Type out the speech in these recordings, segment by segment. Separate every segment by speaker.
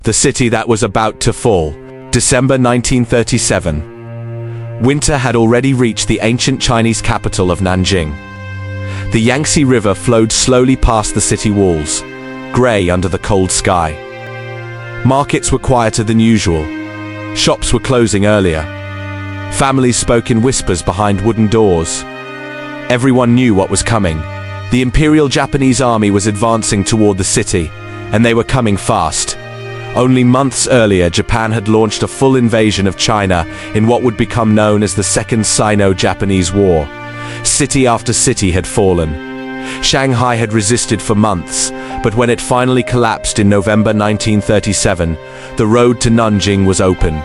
Speaker 1: The city that was about to fall. December 1937. Winter had already reached the ancient Chinese capital of Nanjing. The Yangtze River flowed slowly past the city walls, grey under the cold sky. Markets were quieter than usual. Shops were closing earlier. Families spoke in whispers behind wooden doors. Everyone knew what was coming. The Imperial Japanese Army was advancing toward the city, and they were coming fast. Only months earlier, Japan had launched a full invasion of China in what would become known as the Second Sino-Japanese War. City after city had fallen. Shanghai had resisted for months, but when it finally collapsed in November 1937, the road to Nanjing was open.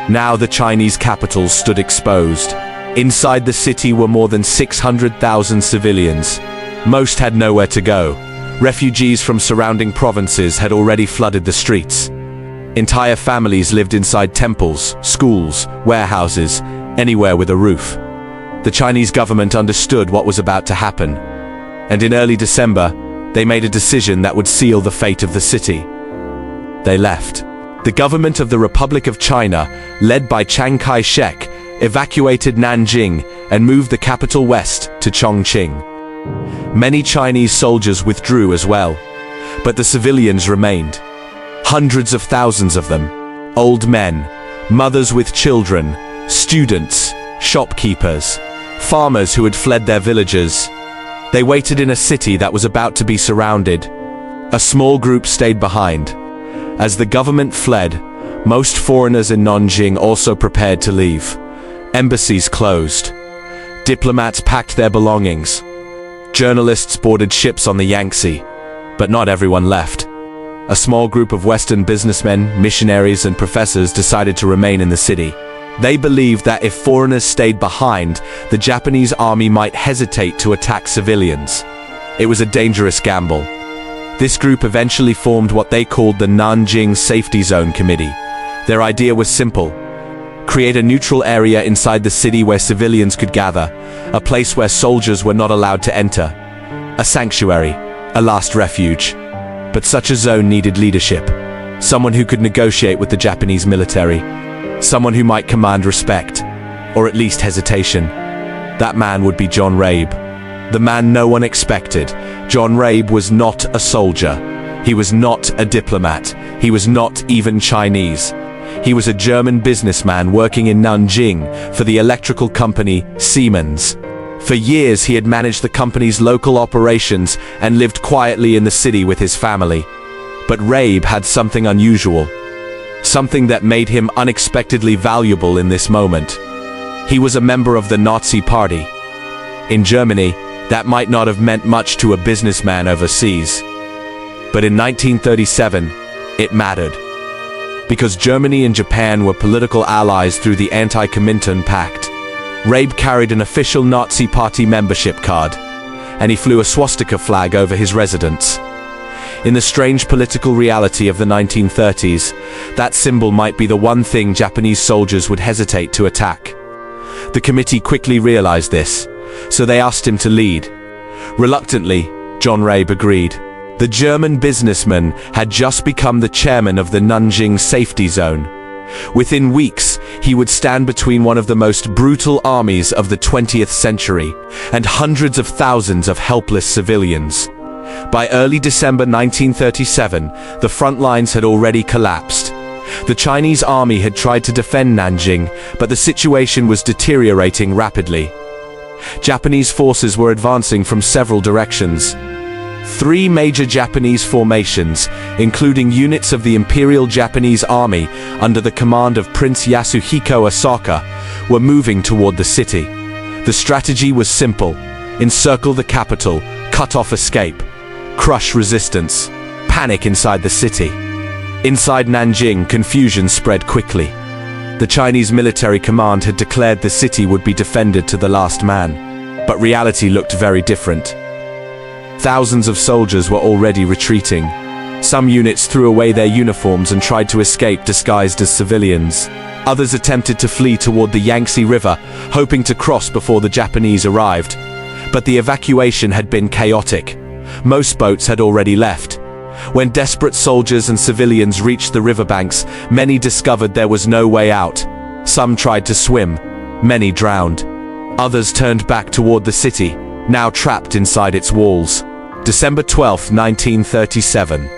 Speaker 1: Now the Chinese capital stood exposed. Inside the city were more than 600,000 civilians. Most had nowhere to go. Refugees from surrounding provinces had already flooded the streets. Entire families lived inside temples, schools, warehouses, anywhere with a roof. The Chinese government understood what was about to happen, and in early December, they made a decision that would seal the fate of the city. They left. The government of the Republic of China, led by Chiang Kai-shek, evacuated Nanjing and moved the capital west to Chongqing. Many Chinese soldiers withdrew as well, but the civilians remained. Hundreds of thousands of them. Old men, mothers with children, students, shopkeepers, farmers who had fled their villages. They waited in a city that was about to be surrounded. A small group stayed behind. As the government fled, most foreigners in Nanjing also prepared to leave. Embassies closed. Diplomats packed their belongings. Journalists boarded ships on the Yangtze, but not everyone left. A small group of Western businessmen, missionaries, and professors decided to remain in the city. They believed that if foreigners stayed behind, the Japanese army might hesitate to attack civilians. It was a dangerous gamble. This group eventually formed what they called the Nanjing Safety Zone Committee. Their idea was simple: create a neutral area inside the city where civilians could gather, a place where soldiers were not allowed to enter. A sanctuary, a last refuge. But such a zone needed leadership. Someone who could negotiate with the Japanese military. Someone who might command respect, or at least hesitation. That man would be John Rabe. The man no one expected. John Rabe was not a soldier. He was not a diplomat. He was not even Chinese. He was a German businessman working in Nanjing for the electrical company Siemens. For years he had managed the company's local operations and lived quietly in the city with his family. But Rabe had something unusual. Something that made him unexpectedly valuable in this moment. He was a member of the Nazi Party. In Germany, that might not have meant much to a businessman overseas. But in 1937, it mattered. Because Germany and Japan were political allies through the Anti-Comintern Pact. Rabe carried an official Nazi Party membership card, and he flew a swastika flag over his residence. In the strange political reality of the 1930s, that symbol might be the one thing Japanese soldiers would hesitate to attack. The committee quickly realized this, so they asked him to lead. Reluctantly, John Rabe agreed. The German businessman had just become the chairman of the Nanjing Safety Zone. Within weeks, he would stand between one of the most brutal armies of the 20th century and hundreds of thousands of helpless civilians. By early December 1937, the front lines had already collapsed. The Chinese army had tried to defend Nanjing, but the situation was deteriorating rapidly. Japanese forces were advancing from several directions. 3 major Japanese formations, including units of the Imperial Japanese Army under the command of Prince Yasuhiko Asaka, were moving toward the city. The strategy was simple: encircle the capital, cut off escape, crush resistance, panic inside the city. Inside Nanjing, confusion spread quickly. The Chinese military command had declared the city would be defended to the last man, but reality looked very different. Thousands of soldiers were already retreating. Some units threw away their uniforms and tried to escape disguised as civilians. Others attempted to flee toward the Yangtze River, hoping to cross before the Japanese arrived. But the evacuation had been chaotic. Most boats had already left. When desperate soldiers and civilians reached the riverbanks, many discovered there was no way out. Some tried to swim. Many drowned. Others turned back toward the city, now trapped inside its walls. December 12, 1937.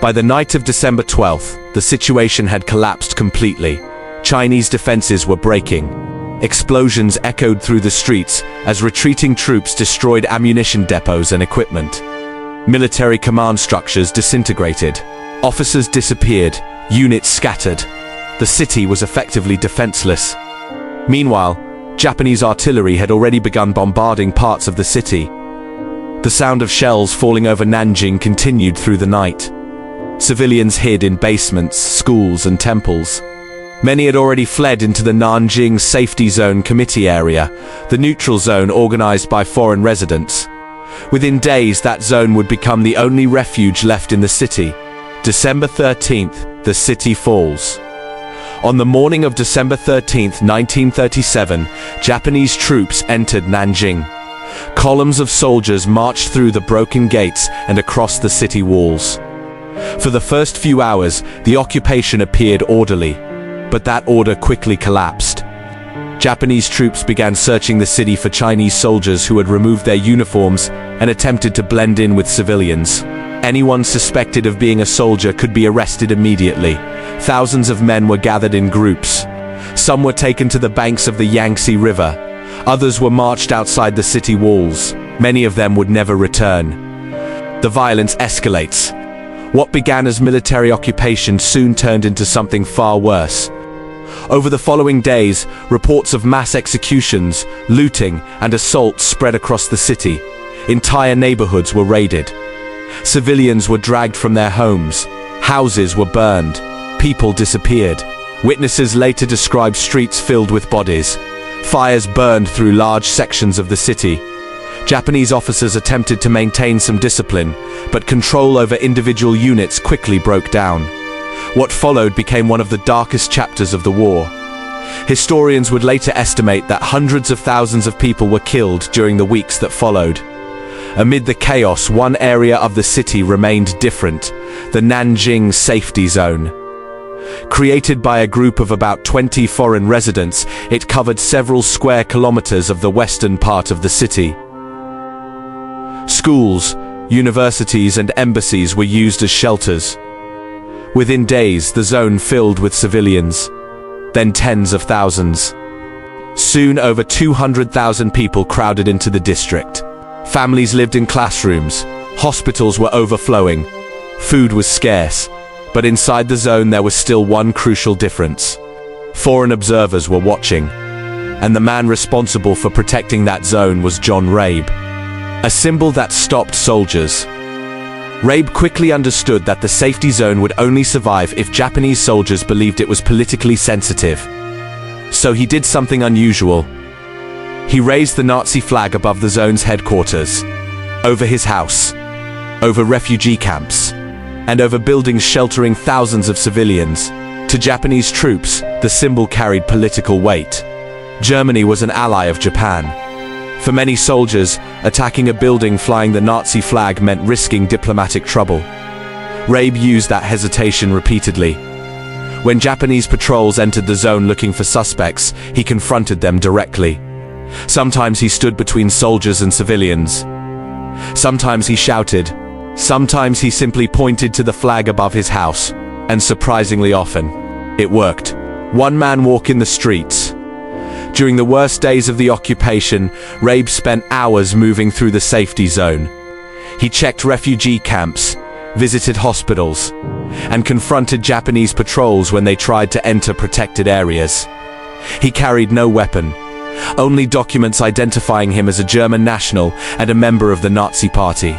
Speaker 1: By the night of December 12th, the situation had collapsed completely. Chinese defenses were breaking. Explosions echoed through the streets as retreating troops destroyed ammunition depots and equipment. Military command structures disintegrated. Officers disappeared, units scattered. The city was effectively defenseless. Meanwhile, Japanese artillery had already begun bombarding parts of the city. The sound of shells falling over Nanjing continued through the night. Civilians hid in basements, schools, and temples. Many had already fled into the Nanjing Safety Zone committee area, the neutral zone organized by foreign residents. Within days, that zone would become the only refuge left in the city. December 13th, the city falls. On the morning of December 13th, 1937, Japanese troops entered Nanjing. Columns of soldiers marched through the broken gates and across the city walls. For the first few hours, the occupation appeared orderly, but that order quickly collapsed. Japanese troops began searching the city for Chinese soldiers who had removed their uniforms and attempted to blend in with civilians. Anyone suspected of being a soldier could be arrested immediately. Thousands of men were gathered in groups. Some were taken to the banks of the Yangtze River. Others were marched outside the city walls. Many of them would never return. The violence escalates. What began as military occupation soon turned into something far worse. Over the following days, reports of mass executions, looting, and assaults spread across the city. Entire neighborhoods were raided. Civilians were dragged from their homes. Houses were burned. People disappeared. Witnesses later described streets filled with bodies. Fires burned through large sections of the city. Japanese officers attempted to maintain some discipline, but control over individual units quickly broke down. What followed became one of the darkest chapters of the war. Historians would later estimate that hundreds of thousands of people were killed during the weeks that followed. Amid the chaos, one area of the city remained different: the Nanjing Safety Zone. Created by a group of about 20 foreign residents, it covered several square kilometers of the western part of the city. Schools, universities, and embassies were used as shelters. Within days, the zone filled with civilians, then tens of thousands. Soon, over 200,000 people crowded into the district. Families lived in classrooms. Hospitals were overflowing. Food was scarce. But inside the zone, there was still one crucial difference. Foreign observers were watching, and the man responsible for protecting that zone was John Rabe, a symbol that stopped soldiers. Rabe quickly understood that the safety zone would only survive if Japanese soldiers believed it was politically sensitive. So he did something unusual. He raised the Nazi flag above the zone's headquarters, over his house, over refugee camps, and over buildings sheltering thousands of civilians. To Japanese troops, the symbol carried political weight. Germany was an ally of Japan. For many soldiers, attacking a building flying the Nazi flag meant risking diplomatic trouble. Rabe used that hesitation repeatedly. When Japanese patrols entered the zone looking for suspects, he confronted them directly. Sometimes he stood between soldiers and civilians. Sometimes he shouted. Sometimes he simply pointed to the flag above his house, and surprisingly often, it worked. One man walk in the streets. During the worst days of the occupation, Rabe spent hours moving through the safety zone. He checked refugee camps, visited hospitals, and confronted Japanese patrols when they tried to enter protected areas. He carried no weapon, only documents identifying him as a German national and a member of the Nazi Party.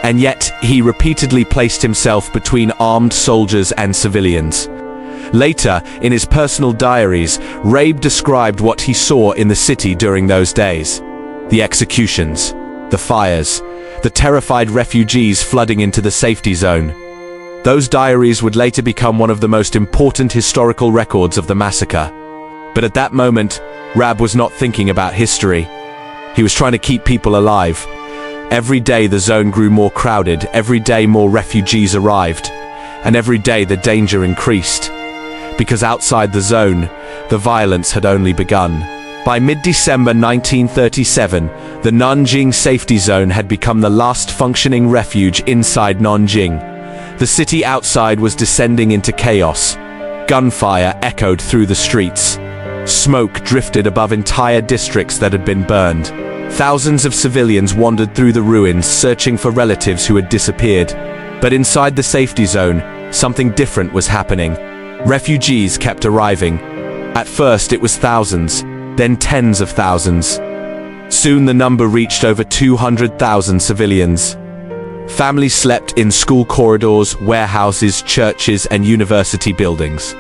Speaker 1: And yet, he repeatedly placed himself between armed soldiers and civilians. Later, in his personal diaries, Rabe described what he saw in the city during those days. The executions, the fires, the terrified refugees flooding into the safety zone. Those diaries would later become one of the most important historical records of the massacre. But at that moment, Rabe was not thinking about history. He was trying to keep people alive. Every day the zone grew more crowded, every day more refugees arrived, and every day the danger increased. Because outside the zone, the violence had only begun. By mid-December 1937, the Nanjing Safety Zone had become the last functioning refuge inside Nanjing. The city outside was descending into chaos. Gunfire echoed through the streets. Smoke drifted above entire districts that had been burned. Thousands of civilians wandered through the ruins, searching for relatives who had disappeared. But inside the safety zone, something different was happening. Refugees kept arriving. At first it was thousands, then tens of thousands. Soon the number reached over 200,000 civilians. Families slept in school corridors, warehouses, churches, and university buildings.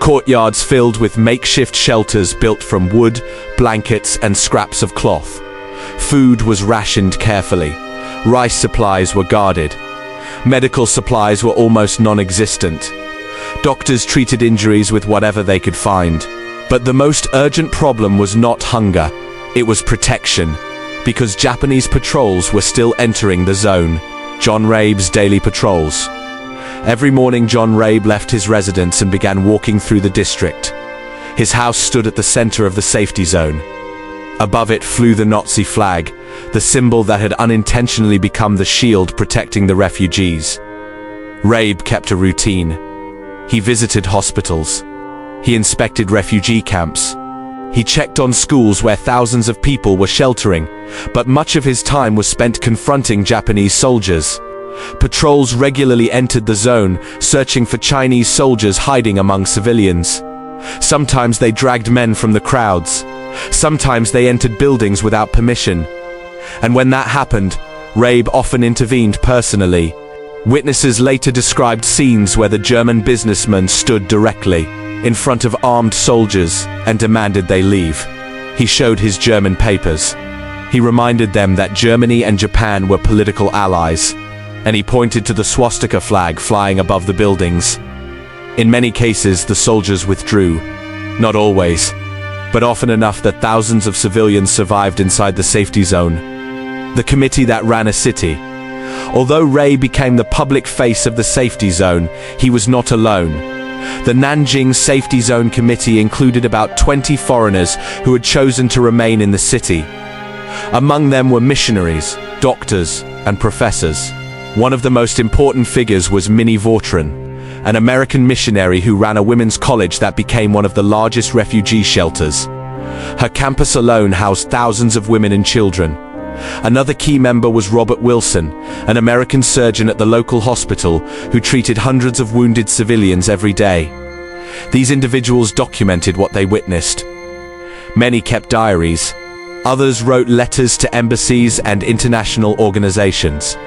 Speaker 1: Courtyards filled with makeshift shelters built from wood, blankets, and scraps of cloth. Food was rationed carefully. Rice supplies were guarded. Medical supplies were almost non-existent. Doctors treated injuries with whatever they could find. But the most urgent problem was not hunger, it was protection, because Japanese patrols were still entering the zone. John Rabe's daily patrols. Every morning John Rabe left his residence and began walking through the district. His house stood at the center of the safety zone. Above it flew the Nazi flag, the symbol that had unintentionally become the shield protecting the refugees. Rabe kept a routine. He visited hospitals. He inspected refugee camps. He checked on schools where thousands of people were sheltering, but much of his time was spent confronting Japanese soldiers. Patrols regularly entered the zone, searching for Chinese soldiers hiding among civilians. Sometimes they dragged men from the crowds. Sometimes they entered buildings without permission. And when that happened, Rabe often intervened personally. Witnesses later described scenes where the German businessman stood directly in front of armed soldiers and demanded they leave. He showed his German papers. He reminded them that Germany and Japan were political allies, and he pointed to the swastika flag flying above the buildings. In many cases, the soldiers withdrew. Not always, but often enough that thousands of civilians survived inside the safety zone. The committee that ran a city. Although Rabe became the public face of the safety zone, he was not alone. The Nanjing Safety Zone Committee included about 20 foreigners who had chosen to remain in the city. Among them were missionaries, doctors, and professors. One of the most important figures was Minnie Vautrin, an American missionary who ran a women's college that became one of the largest refugee shelters. Her campus alone housed thousands of women and children. Another key member was Robert Wilson, an American surgeon at the local hospital who treated hundreds of wounded civilians every day. These individuals documented what they witnessed. Many kept diaries. Others wrote letters to embassies and international organizations.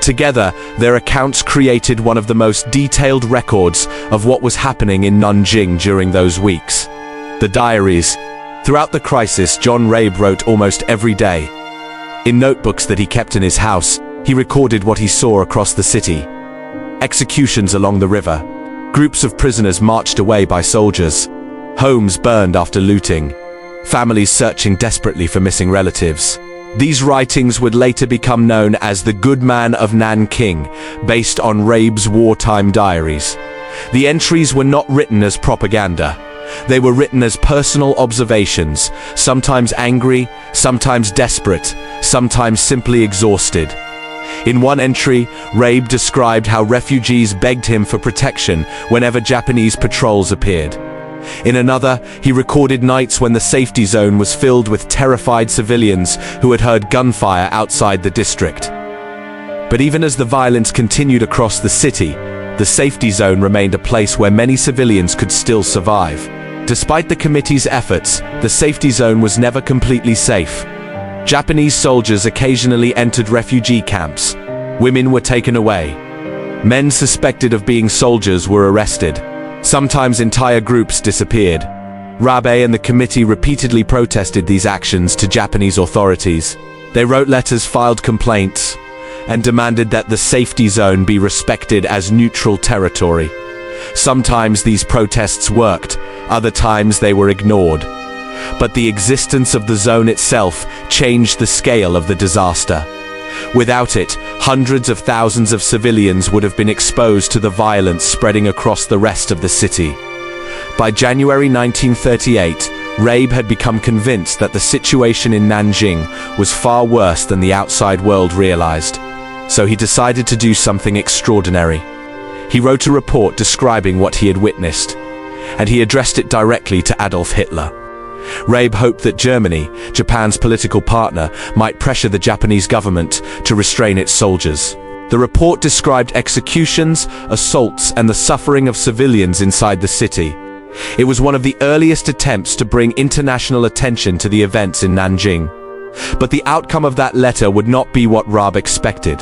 Speaker 1: Together, their accounts created one of the most detailed records of what was happening in Nanjing during those weeks. The diaries. Throughout the crisis, John Rabe wrote almost every day. In notebooks that he kept in his house, he recorded what he saw across the city. Executions along the river. Groups of prisoners marched away by soldiers. Homes burned after looting. Families searching desperately for missing relatives. These writings would later become known as the Good Man of Nanking, based on Rabe's wartime diaries. The entries were not written as propaganda. They were written as personal observations, sometimes angry, sometimes desperate, sometimes simply exhausted. In one entry, Rabe described how refugees begged him for protection whenever Japanese patrols appeared. In another, he recorded nights when the safety zone was filled with terrified civilians who had heard gunfire outside the district. But even as the violence continued across the city, the safety zone remained a place where many civilians could still survive. Despite the committee's efforts, the safety zone was never completely safe. Japanese soldiers occasionally entered refugee camps. Women were taken away. Men suspected of being soldiers were arrested. Sometimes entire groups disappeared. Rabe and the committee repeatedly protested these actions to Japanese authorities. They wrote letters, filed complaints, and demanded that the safety zone be respected as neutral territory. Sometimes these protests worked, other times they were ignored. But the existence of the zone itself changed the scale of the disaster. Without it, hundreds of thousands of civilians would have been exposed to the violence spreading across the rest of the city. By January 1938, Rabe had become convinced that the situation in Nanjing was far worse than the outside world realized. So he decided to do something extraordinary. He wrote a report describing what he had witnessed, and he addressed it directly to Adolf Hitler. Rabe hoped that Germany, Japan's political partner, might pressure the Japanese government to restrain its soldiers. The report described executions, assaults, and the suffering of civilians inside the city. It was one of the earliest attempts to bring international attention to the events in Nanjing. But the outcome of that letter would not be what Rabe expected.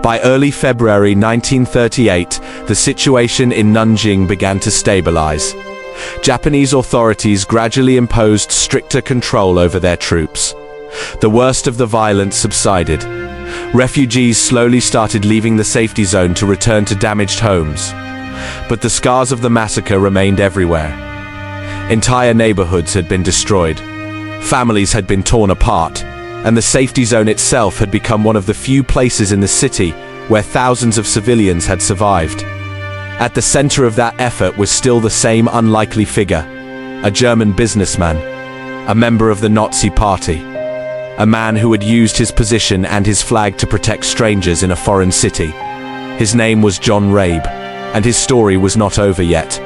Speaker 1: By early February 1938, the situation in Nanjing began to stabilize. Japanese authorities gradually imposed stricter control over their troops. The worst of the violence subsided. Refugees slowly started leaving the safety zone to return to damaged homes. But the scars of the massacre remained everywhere. Entire neighborhoods had been destroyed. Families had been torn apart, and the safety zone itself had become one of the few places in the city where thousands of civilians had survived. At the center of that effort was still the same unlikely figure, a German businessman, a member of the Nazi Party, a man who had used his position and his flag to protect strangers in a foreign city. His name was John Rabe, and his story was not over yet.